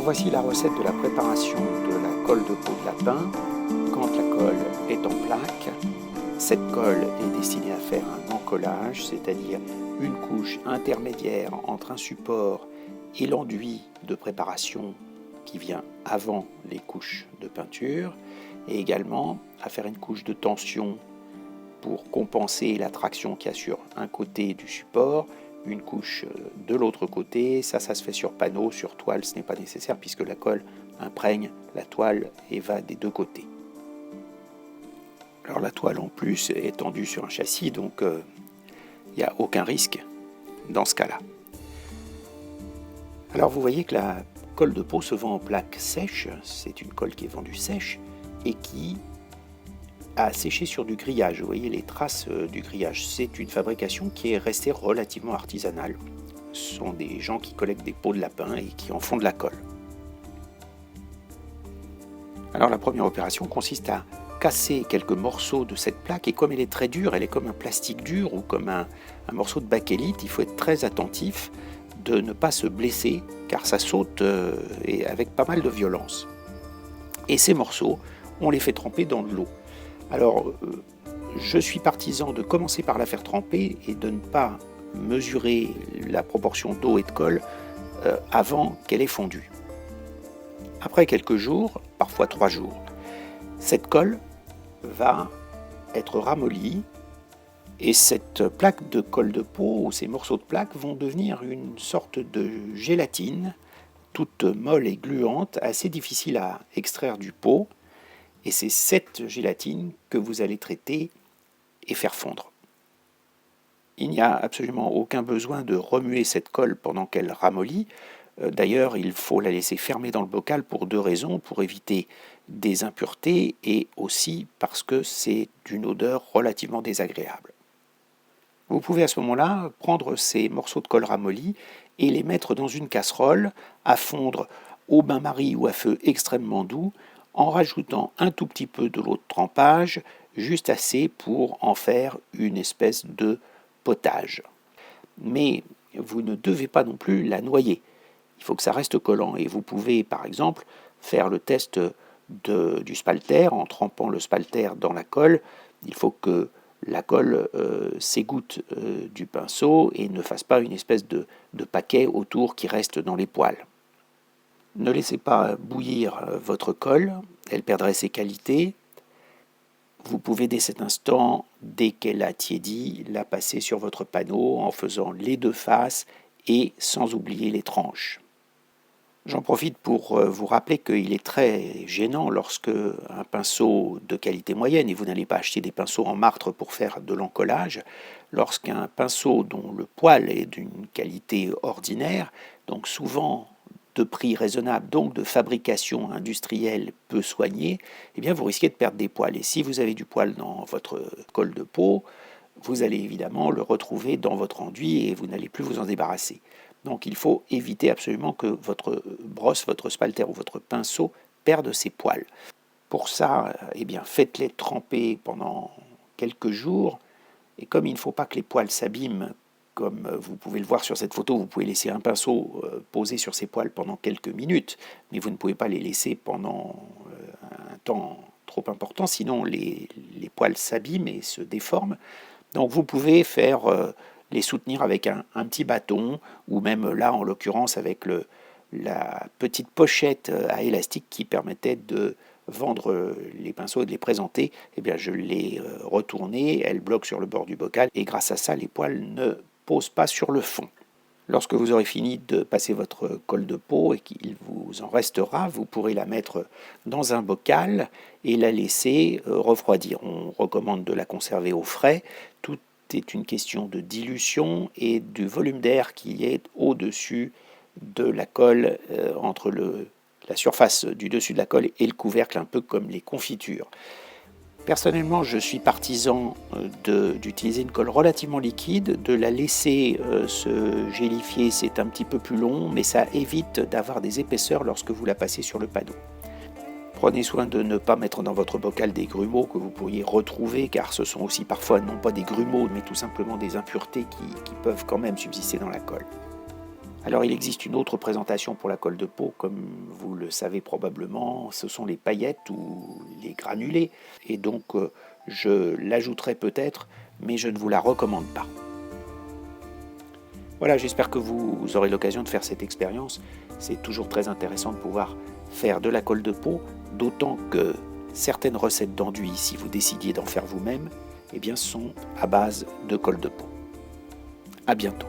voici la recette de la préparation de la colle de peau de lapin quand la colle est en plaque. Cette colle est destinée à faire un encollage, c'est-à-dire une couche intermédiaire entre un support et l'enduit de préparation qui vient avant les couches de peinture, et également à faire une couche de tension pour compenser la traction qu'il y a sur un côté du support, une couche de l'autre côté. Ça se fait sur panneau, sur toile, ce n'est pas nécessaire puisque la colle imprègne la toile et va des deux côtés. Alors la toile en plus est tendue sur un châssis, donc il n'y a aucun risque dans ce cas-là. Alors vous voyez que la colle de peau se vend en plaque sèche, c'est une colle qui est vendue sèche et qui a séché sur du grillage. Vous voyez les traces du grillage. C'est une fabrication qui est restée relativement artisanale. Ce sont des gens qui collectent des peaux de lapin et qui en font de la colle. Alors la première opération consiste à casser quelques morceaux de cette plaque, et comme elle est très dure, elle est comme un plastique dur ou comme un morceau de bakélite, il faut être très attentif de ne pas se blesser car ça saute et avec pas mal de violence. Et ces morceaux, on les fait tremper dans de l'eau. Alors, je suis partisan de commencer par la faire tremper et de ne pas mesurer la proportion d'eau et de colle avant qu'elle ait fondu. Après quelques jours, parfois 3 jours, cette colle va être ramollie et cette plaque de colle de peau ou ces morceaux de plaque vont devenir une sorte de gélatine toute molle et gluante, assez difficile à extraire du pot. Et c'est cette gélatine que vous allez traiter et faire fondre. Il n'y a absolument aucun besoin de remuer cette colle pendant qu'elle ramollit. D'ailleurs, il faut la laisser fermer dans le bocal pour 2 raisons, pour éviter des impuretés et aussi parce que c'est d'une odeur relativement désagréable. Vous pouvez à ce moment-là prendre ces morceaux de colle ramollie et les mettre dans une casserole à fondre au bain-marie ou à feu extrêmement doux, en rajoutant un tout petit peu de l'eau de trempage, juste assez pour en faire une espèce de potage. Mais vous ne devez pas non plus la noyer. Il faut que ça reste collant et vous pouvez par exemple faire le test du spalter en trempant le spalter dans la colle. Il faut que la colle s'égoutte du pinceau et ne fasse pas une espèce de paquet autour qui reste dans les poils. Ne laissez pas bouillir votre colle, elle perdrait ses qualités. Vous pouvez dès cet instant, dès qu'elle a tiédi, la passer sur votre panneau en faisant les 2 faces et sans oublier les tranches. J'en profite pour vous rappeler qu'il est très gênant lorsque un pinceau de qualité moyenne, et vous n'allez pas acheter des pinceaux en martre pour faire de l'encollage, lorsqu'un pinceau dont le poil est d'une qualité ordinaire, donc souvent de prix raisonnable, donc de fabrication industrielle peu soignée, eh bien vous risquez de perdre des poils. Et si vous avez du poil dans votre colle de peau, vous allez évidemment le retrouver dans votre enduit et vous n'allez plus vous en débarrasser. Donc il faut éviter absolument que votre brosse, votre spalter ou votre pinceau perde ses poils. Pour ça, eh bien, faites-les tremper pendant quelques jours, et comme il ne faut pas que les poils s'abîment, comme vous pouvez le voir sur cette photo, vous pouvez laisser un pinceau posé sur ces poils pendant quelques minutes, mais vous ne pouvez pas les laisser pendant un temps trop important, sinon les poils s'abîment et se déforment. Donc vous pouvez faire les soutenir avec un petit bâton, ou même là en l'occurrence avec la petite pochette à élastique qui permettait de vendre les pinceaux et de les présenter. Eh bien je l'ai retourné, elle bloque sur le bord du bocal et grâce à ça les poils ne posent pas sur le fond. Lorsque vous aurez fini de passer votre colle de peau et qu'il vous en restera, vous pourrez la mettre dans un bocal et la laisser refroidir. On recommande de la conserver au frais. Tout est une question de dilution et du volume d'air qui est au-dessus de la colle, entre la surface du dessus de la colle et le couvercle, un peu comme les confitures. Personnellement, je suis partisan d'utiliser une colle relativement liquide, de la laisser se gélifier, c'est un petit peu plus long, mais ça évite d'avoir des épaisseurs lorsque vous la passez sur le panneau. Prenez soin de ne pas mettre dans votre bocal des grumeaux que vous pourriez retrouver, car ce sont aussi parfois non pas des grumeaux, mais tout simplement des impuretés qui peuvent quand même subsister dans la colle. Alors il existe une autre présentation pour la colle de peau, comme vous le savez probablement, ce sont les paillettes ou les granulés, et donc je l'ajouterai peut-être, mais je ne vous la recommande pas. Voilà, j'espère que vous aurez l'occasion de faire cette expérience. C'est toujours très intéressant de pouvoir faire de la colle de peau, d'autant que certaines recettes d'enduit, si vous décidiez d'en faire vous-même, eh bien, sont à base de colle de peau. À bientôt.